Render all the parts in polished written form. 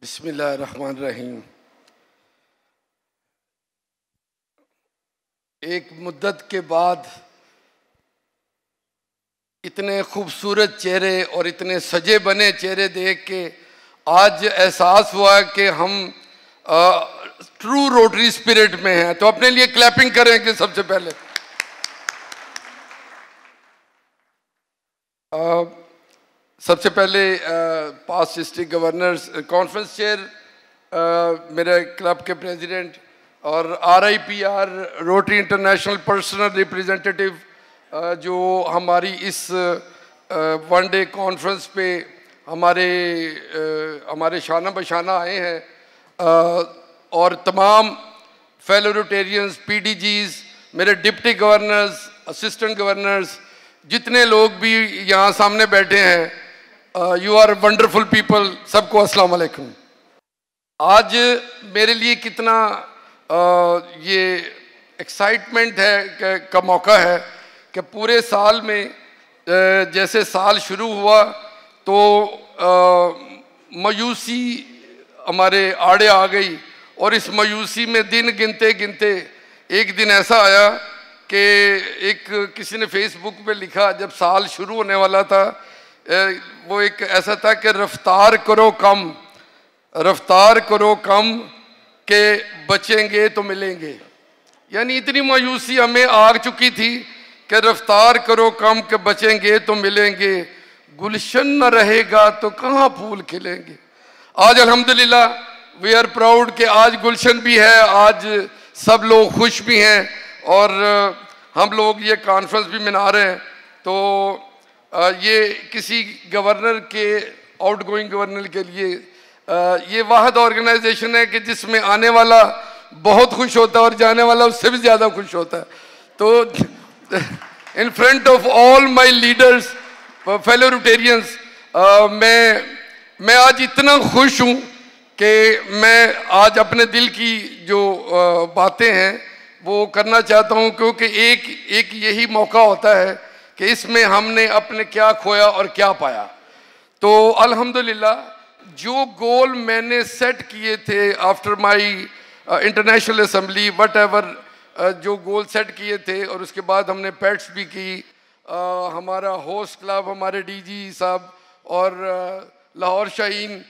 बिस्मिल्लाहिर्रहमानिर्रहीम। एक मुद्दत के बाद इतने खूबसूरत चेहरे और इतने सजे बने चेहरे देख के आज एहसास हुआ कि हम ट्रू रोटरी स्पिरिट में हैं। तो अपने लिए क्लैपिंग करेंगे सबसे पहले। सबसे पहले past district governors conference chair, मेरे क्लब के प्रेसिडेंट और RIPR rotary international personal representative जो हमारी इस वन डे कॉन्फ्रेंस पे हमारे शाना बशाना आए हैं, और तमाम फेलो रोटेरियंस, PDGs, मेरे डिप्टी गवर्नर्स, असिस्टेंट गवर्नर्स, जितने लोग भी यहाँ सामने बैठे हैं, यू आर वंडरफुल पीपल। सबको अस्सलाम वालेकुम। आज मेरे लिए कितना ये एक्साइटमेंट है का मौका है कि पूरे साल में जैसे साल शुरू हुआ तो मायूसी हमारे आड़े आ गई, और इस मायूसी में दिन गिनते गिनते एक दिन ऐसा आया कि किसी ने फेसबुक पे लिखा, जब साल शुरू होने वाला था, वो एक ऐसा था कि रफ्तार करो कम के बचेंगे तो मिलेंगे। यानी इतनी मायूसी हमें आ चुकी थी कि रफ्तार करो कम के बचेंगे तो मिलेंगे, गुलशन न रहेगा तो कहाँ फूल खिलेंगे। आज अल्हम्दुलिल्लाह वी आर प्राउड कि आज गुलशन भी है, आज सब लोग खुश भी हैं, और हम लोग ये कॉन्फ्रेंस भी मना रहे हैं। तो ये किसी गवर्नर के, आउटगोइंग गवर्नर के लिए ये वाहिद ऑर्गेनाइजेशन है कि जिसमें आने वाला बहुत खुश होता है और जाने वाला उससे भी ज़्यादा खुश होता है। तो in front of all my leaders, fellow Rotarians, मैं आज इतना खुश हूँ कि मैं आज अपने दिल की जो बातें हैं वो करना चाहता हूँ, क्योंकि एक यही मौका होता है कि इसमें हमने अपने क्या खोया और क्या पाया। तो अल्हम्दुलिल्लाह जो गोल मैंने सेट किए थे after my international assembly, what ever जो गोल सेट किए थे, और उसके बाद हमने पेट्स भी की, हमारा होस्ट क्लब, हमारे DG साहब और लाहौर शाहीन,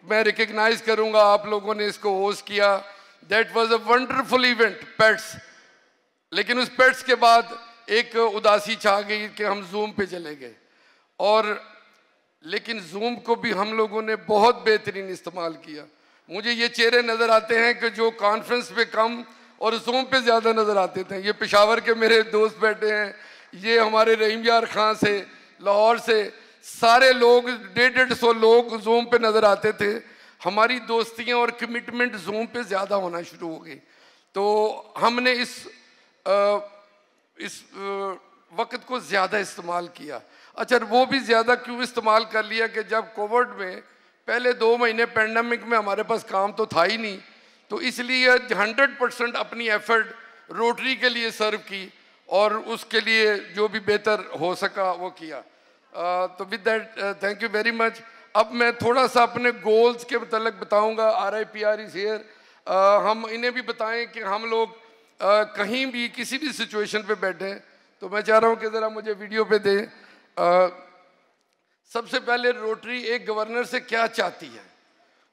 मैं रिकग्नाइज करूँगा आप लोगों ने इसको होस्ट किया। That was a wonderful event pets. लेकिन उस पेट्स के बाद एक उदासी छा गई कि हम जूम पे चले गए, और लेकिन जूम को भी हम लोगों ने बहुत बेहतरीन इस्तेमाल किया। मुझे ये चेहरे नज़र आते हैं कि जो कॉन्फ्रेंस पे कम और जूम पे ज़्यादा नज़र आते थे। ये पेशावर के मेरे दोस्त बैठे हैं, ये हमारे रहीम यार खां से, लाहौर से, सारे लोग 150 लोग जूम पे नज़र आते थे। हमारी दोस्तियाँ और कमिटमेंट जूम पे ज़्यादा होना शुरू हो गई। तो हमने इस वक्त को ज़्यादा इस्तेमाल किया। अच्छा, वो भी ज़्यादा क्यों इस्तेमाल कर लिया कि जब कोविड में पहले 2 महीने पेंडेमिक में हमारे पास काम तो था ही नहीं, तो इसलिए 100% अपनी एफर्ट रोटरी के लिए सर्व की और उसके लिए जो भी बेहतर हो सका वो किया। तो with that thank you very much. अब मैं थोड़ा सा अपने गोल्स के मतलब बताऊंगा। RIPR is here. हम इन्हें भी बताएं कि हम लोग कहीं भी किसी भी सिचुएशन पे बैठे, तो मैं चाह रहा हूँ कि ज़रा मुझे वीडियो पे दें। सबसे पहले रोटरी एक गवर्नर से क्या चाहती है?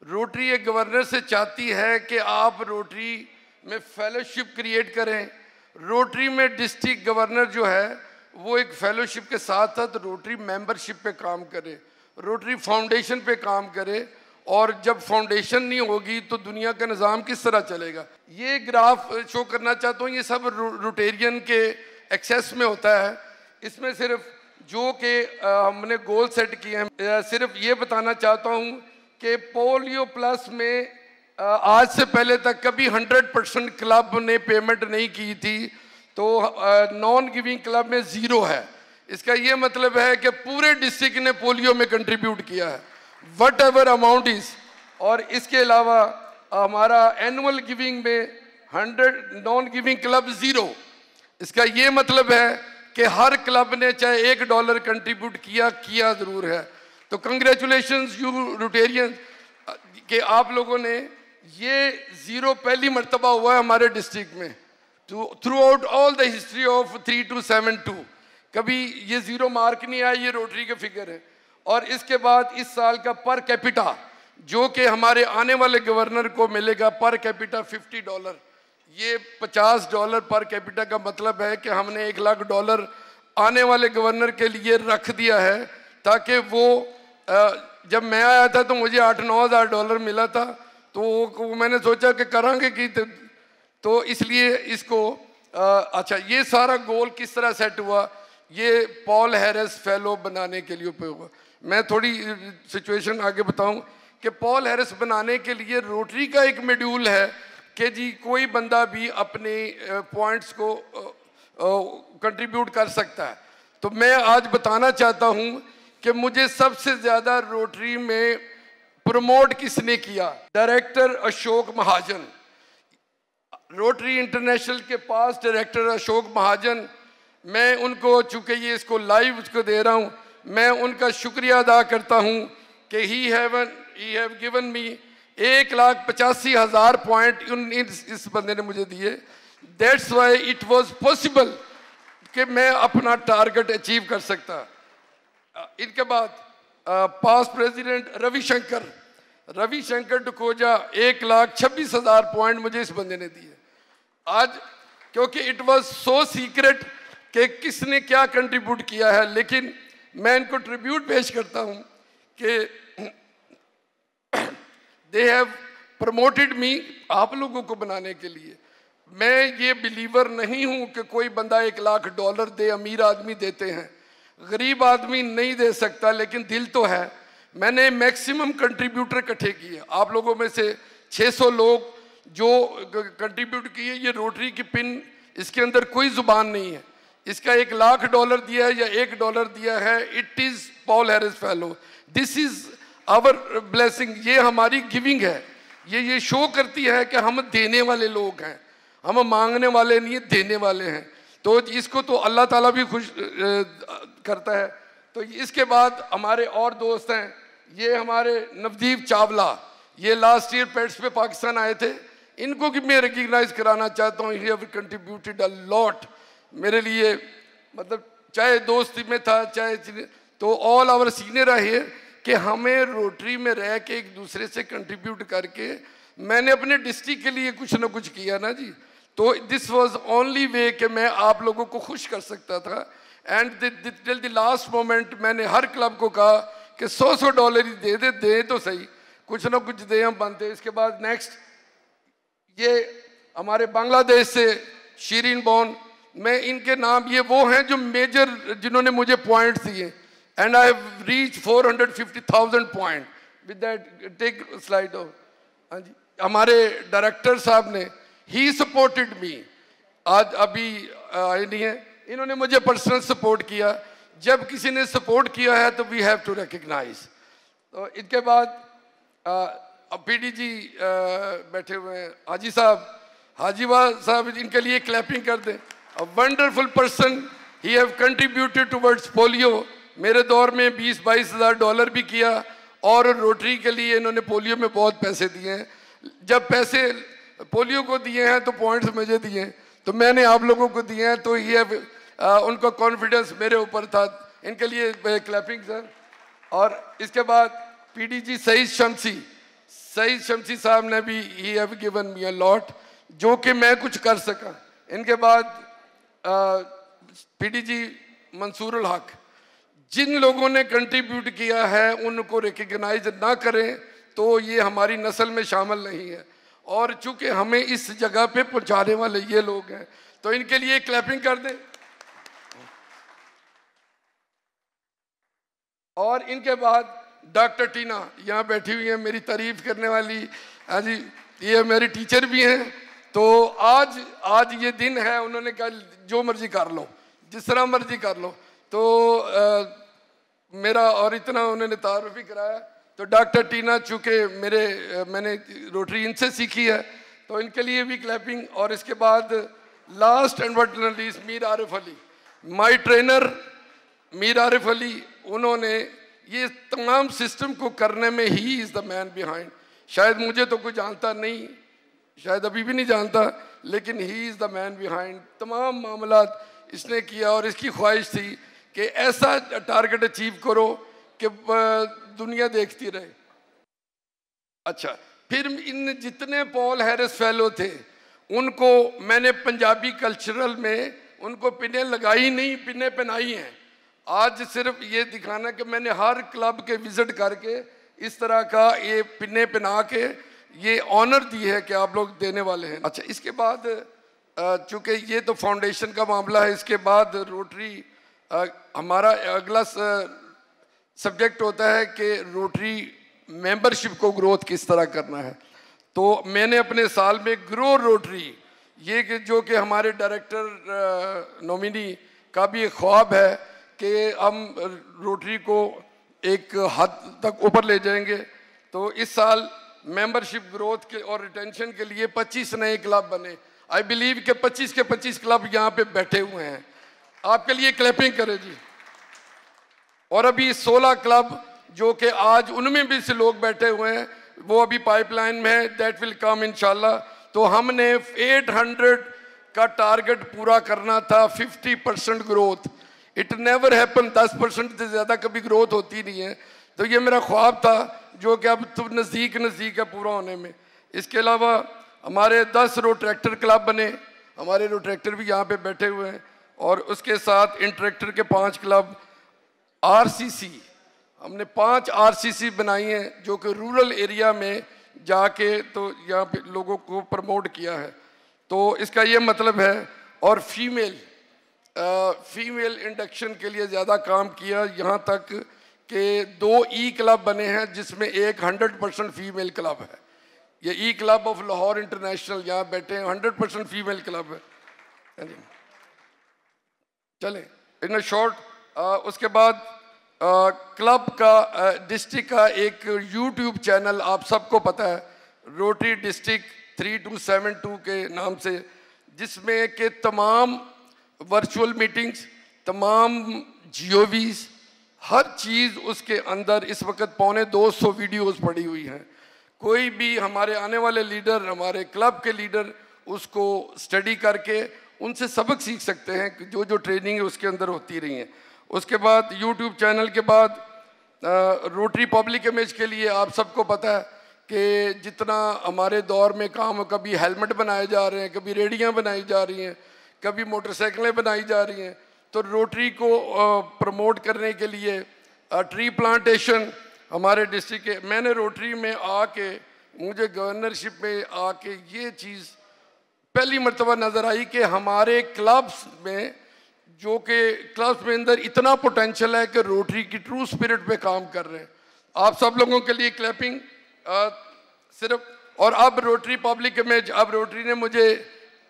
रोटरी एक गवर्नर से चाहती है कि आप रोटरी में फेलोशिप क्रिएट करें। रोटरी में डिस्ट्रिक्ट गवर्नर जो है वो एक फेलोशिप के साथ साथ रोटरी मेंबरशिप पे काम करे, रोटरी फाउंडेशन पे काम करे, और जब फाउंडेशन नहीं होगी तो दुनिया का निज़ाम किस तरह चलेगा। ये ग्राफ शो करना चाहता हूँ। ये सब रोटेरियन के एक्सेस में होता है। इसमें सिर्फ जो कि हमने गोल सेट किए हैं, सिर्फ ये बताना चाहता हूँ कि पोलियो प्लस में आज से पहले तक कभी 100% क्लब ने पेमेंट नहीं की थी, तो नॉन गिविंग क्लब में 0 है। इसका ये मतलब है कि पूरे डिस्ट्रिक्ट ने पोलियो में कंट्रीब्यूट किया है, वट एवर अमाउंट इज। और इसके अलावा हमारा एनुअल गिविंग में 100, नॉन गिविंग क्लब 0। इसका ये मतलब है कि हर क्लब ने चाहे $1 कंट्रीब्यूट किया ज़रूर है। तो कंग्रेचुलेशंस यू रोटेरियंस। कि आप लोगों ने ये ज़ीरो पहली मर्तबा हुआ है हमारे डिस्ट्रिक्ट में through out all the history of 3272 कभी ये ज़ीरो मार्क नहीं आया। ये रोटरी के फिगर है। और इसके बाद इस साल का पर कैपिटा जो कि हमारे आने वाले गवर्नर को मिलेगा पर कैपिटा $50। ये $50 पर कैपिटा का मतलब है कि हमने $1 लाख आने वाले गवर्नर के लिए रख दिया है, ताकि वो जब मैं आया था तो मुझे $8-9 हज़ार मिला था, तो मैंने सोचा कि करांगे कि तो इसलिए इसको अच्छा ये सारा गोल किस तरह सेट हुआ, ये पॉल हैरिस फेलो बनाने के लिए उपयोग हुआ। मैं थोड़ी सिचुएशन आगे बताऊं कि पॉल हैरिस बनाने के लिए रोटरी का एक मॉड्यूल है कि जी कोई बंदा भी अपने पॉइंट्स को कंट्रीब्यूट कर सकता है। तो मैं आज बताना चाहता हूं कि मुझे सबसे ज़्यादा रोटरी में प्रमोट किसने किया, डायरेक्टर अशोक महाजन। रोटरी इंटरनेशनल के पास डायरेक्टर अशोक महाजन, मैं उनको चूँकि ये इसको लाइव उसको दे रहा हूँ, मैं उनका शुक्रिया अदा करता हूँ कि he have given me 1,85,000 point इस बंदे ने मुझे दिए। That's why it was possible कि मैं अपना टारगेट अचीव कर सकता। इनके बाद पास्ट प्रेसिडेंट रविशंकर डकोजा 1,26,000 पॉइंट मुझे इस बंदे ने दिए आज, क्योंकि इट वाज सो सीक्रेट कि किसने क्या कंट्रीब्यूट किया है, लेकिन मैं इनको ट्रिब्यूट पेश करता हूं कि दे हैव प्रमोटेड मी आप लोगों को बनाने के लिए। मैं ये बिलीवर नहीं हूं कि कोई बंदा $1 लाख दे, अमीर आदमी देते हैं, गरीब आदमी नहीं दे सकता, लेकिन दिल तो है। मैंने मैक्सिमम कंट्रीब्यूटर इकट्ठे किए, आप लोगों में से 600 लोग जो कंट्रीब्यूट किए। ये रोटरी की पिन, इसके अंदर कोई जुबान नहीं है, इसका $1 लाख दिया है या $1 दिया है, it is Paul Harris fellow. This is our blessing, ये हमारी गिविंग है। ये शो करती है कि हम देने वाले लोग हैं, हम मांगने वाले नहीं, देने वाले हैं। तो इसको तो अल्लाह ताला भी खुश करता है। तो इसके बाद हमारे और दोस्त हैं, ये हमारे नवदीप चावला, ये लास्ट ईयर पेट्स पे पाकिस्तान आए थे, इनको भी मैं रिकग्नाइज कराना चाहता हूँ। He have contributed a lot मेरे लिए, मतलब चाहे दोस्ती में था चाहे, तो ऑल आवर सीनियर आए हियर कि हमें रोटरी में रह के एक दूसरे से कंट्रीब्यूट करके मैंने अपने डिस्ट्रिक्ट के लिए कुछ ना कुछ किया ना जी। तो दिस वाज ओनली वे कि मैं आप लोगों को खुश कर सकता था। And till the last moment मैंने हर क्लब को कहा कि $100 ही दे तो सही, कुछ ना कुछ दे हम बनते। इसके बाद नेक्स्ट ये हमारे बांग्लादेश से शीरीन बॉन, मैं इनके नाम, ये वो हैं जो मेजर जिन्होंने मुझे पॉइंट्स दिए। And I have reach 450,000 point with that. Take slide off. हाँ जी, हमारे डायरेक्टर साहब ने ही सपोर्टेड मी, आज अभी आए नहीं है, इन्होंने मुझे पर्सनल सपोर्ट किया। जब किसी ने सपोर्ट किया है तो वी हैव टू रिकग्नाइज। तो इनके बाद पीडीजी बैठे हुए हैं, हाजी साहब, इनके लिए क्लैपिंग कर दें। A wonderful person, he have contributed towards polio. मेरे दौर में $20-22 हज़ार भी किया, और रोटरी के लिए इन्होंने पोलियो में बहुत पैसे दिए हैं। जब पैसे पोलियो को दिए हैं तो पॉइंट्स मुझे दिए हैं, तो मैंने आप लोगों को दिए हैं, तो ये उनका कॉन्फिडेंस मेरे ऊपर था। इनके लिए क्लैपिंग सर। और इसके बाद पीडीजी सईद शमसी साहब ने भी he have given me a lot, जो कि मैं कुछ कर सका। इनके बाद पीडीजी मंसूरुल हक, जिन लोगों ने कंट्रीब्यूट किया है उनको रिकग्नाइज ना करें तो ये हमारी नस्ल में शामिल नहीं है, और चूंकि हमें इस जगह पे पहुंचाने वाले ये लोग हैं, तो इनके लिए क्लैपिंग कर दें। और इनके बाद डॉक्टर टीना यहाँ बैठी हुई है, मेरी तारीफ करने वाली। हाँ जी, ये मेरी टीचर भी हैं। तो आज ये दिन है, उन्होंने कहा जो मर्जी कर लो, जिस तरह मर्जी कर लो। तो मेरा और इतना उन्होंने तारुफ भी कराया। तो डॉक्टर टीना, चूँकि मैंने रोटरी इनसे सीखी है, तो इनके लिए भी क्लैपिंग। और इसके बाद last and but not least Mir Arif Ali, my trainer Mir Arif Ali, उन्होंने ये तमाम सिस्टम को करने में he is the man behind. शायद मुझे तो कोई जानता नहीं, शायद अभी भी नहीं जानता, लेकिन he is the man behind. तमाम मामलात इसने किया और इसकी ख्वाहिश थी कि ऐसा टारगेट अचीव करो कि दुनिया देखती रहे। अच्छा, फिर इन जितने पॉल हैरिस फेलो थे उनको मैंने पंजाबी कल्चरल में उनको पिने लगाई नहीं, पिने पहनाई हैं। आज सिर्फ ये दिखाना कि मैंने हर क्लब के विजिट करके इस तरह का ये पिने पहना के ये ऑनर दी है कि आप लोग देने वाले हैं। अच्छा, इसके बाद चूँकि ये तो फाउंडेशन का मामला है, इसके बाद रोटरी हमारा अगला सब्जेक्ट होता है कि रोटरी मेंबरशिप को ग्रोथ किस तरह करना है। तो मैंने अपने साल में ग्रो रोटरी, ये कि जो कि हमारे डायरेक्टर नॉमिनी का भी एक ख्वाब है कि हम रोटरी को एक हद तक ऊपर ले जाएंगे। तो इस साल मेंबरशिप ग्रोथ के और रिटेंशन के लिए 25 नए क्लब बने। आई बिलीव कि 25 के 25 क्लब यहाँ पे बैठे हुए हैं, आपके लिए क्लैपिंग करें जी। और अभी 16 क्लब जो कि आज उनमें भी से लोग बैठे हुए हैं वो अभी पाइपलाइन में है, दैट विल कम इंशाल्लाह। तो हमने 800 का टारगेट पूरा करना था, 50% ग्रोथ। इट नेवर हैपन, 10% से ज़्यादा कभी ग्रोथ होती नहीं है। तो ये मेरा ख्वाब था जो कि अब तो नज़दीक है पूरा होने में। इसके अलावा हमारे 10 रोट्रैक्टर क्लब बने, हमारे रोट्रैक्टर भी यहाँ पे बैठे हुए हैं। और उसके साथ इंट्रैक्टर के 5 क्लब, आरसीसी हमने 5 आरसीसी बनाई हैं जो कि रूरल एरिया में जाके तो यहाँ पे लोगों को प्रमोट किया है। तो इसका ये मतलब है। और फीमेल इंडक्शन के लिए ज़्यादा काम किया, यहाँ तक कि 2 ई क्लब बने हैं जिसमें एक 100% फीमेल क्लब है। ये ई क्लब ऑफ लाहौर इंटरनेशनल यहाँ बैठे हैं, 100% फीमेल क्लब है। चलें इन शॉर्ट। उसके बाद क्लब का डिस्ट्रिक्ट का एक यूट्यूब चैनल आप सबको पता है, रोटरी डिस्ट्रिक्ट 3272 के नाम से, जिसमें के तमाम वर्चुअल मीटिंग्स, तमाम जीओवीज, हर चीज़ उसके अंदर इस वक्त 250 वीडियोस पड़ी हुई हैं। कोई भी हमारे आने वाले लीडर, हमारे क्लब के लीडर उसको स्टडी करके उनसे सबक सीख सकते हैं कि जो जो ट्रेनिंग है उसके अंदर होती रही है। उसके बाद यूट्यूब चैनल के बाद रोटरी पब्लिक इमेज के लिए आप सबको पता है कि जितना हमारे दौर में काम, कभी हेलमेट बनाए जा रहे हैं, कभी रेडियाँ बनाई जा रही हैं, कभी मोटरसाइकिलें बनाई जा रही हैं। तो रोटरी को प्रमोट करने के लिए ट्री प्लांटेशन हमारे डिस्ट्रिक्ट के, मैंने रोटरी में आके, मुझे गवर्नरशिप में आके ये चीज़ पहली मर्तबा नज़र आई कि हमारे क्लब्स में, जो कि क्लब्स में अंदर इतना पोटेंशियल है कि रोटरी की ट्रू स्पिरिट पे काम कर रहे हैं। आप सब लोगों के लिए क्लैपिंग सिर्फ। और अब रोटरी पब्लिक इमेज, अब रोटरी ने मुझे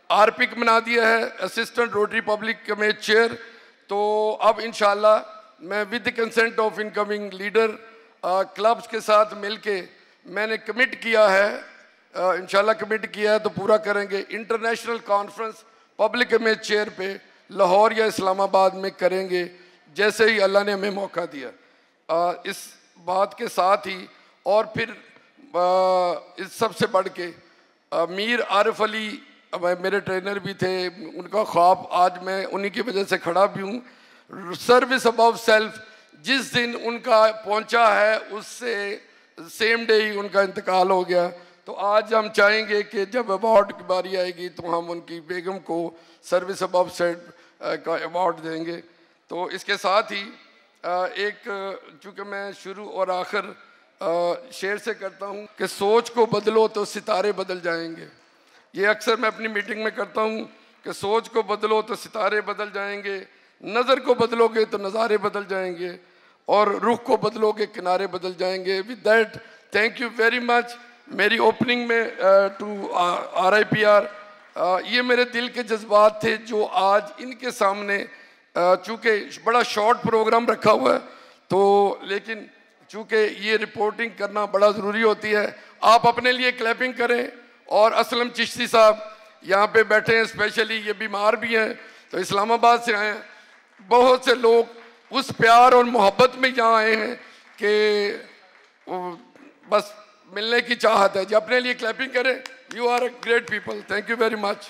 आरपिक बना दिया है, assistant rotary public image chair. तो अब इंशाल्लाह मैं with consent of incoming leader clubs के साथ मिलके मैंने कमिट किया है, इंशाल्लाह कमिट किया है तो पूरा करेंगे। International conference public image chair पे लाहौर या इस्लामाबाद में करेंगे जैसे ही अल्लाह ने हमें मौका दिया। इस बात के साथ ही और फिर इस सबसे बढ़ के मीर आरिफ अली मेरे ट्रेनर भी थे, उनका ख्वाब आज मैं उन्हीं की वजह से खड़ा भी हूँ। सर्विस अबव सेल्फ जिस दिन उनका पहुँचा है उससे सेम डे ही उनका इंतकाल हो गया। तो आज हम चाहेंगे कि जब अवार्ड की बारी आएगी तो हम उनकी बेगम को सर्विस अबव सेल्फ का अवार्ड देंगे। तो इसके साथ ही एक, चूँकि मैं शुरू और आखिर शेर से करता हूँ कि सोच को बदलो तो सितारे बदल जाएंगे। ये अक्सर मैं अपनी मीटिंग में करता हूँ कि सोच को बदलो तो सितारे बदल जाएंगे, नज़र को बदलोगे तो नज़ारे बदल जाएंगे, और रुख को बदलोगे किनारे बदल जाएंगे। With that thank you very much. मेरी ओपनिंग में टू RIPR, ये मेरे दिल के जज्बात थे जो आज इनके सामने, चूँकि बड़ा शॉर्ट प्रोग्राम रखा हुआ है तो, लेकिन चूँकि ये रिपोर्टिंग करना बड़ा ज़रूरी होती है। आप अपने लिए क्लैपिंग करें। और असलम चिश्ती साहब यहाँ पे बैठे हैं, स्पेशली ये बीमार भी हैं तो इस्लामाबाद से आए हैं। बहुत से लोग उस प्यार और मोहब्बत में यहाँ आए हैं कि बस मिलने की चाहत है। जो अपने लिए क्लैपिंग करें। You are a great people. Thank you very much.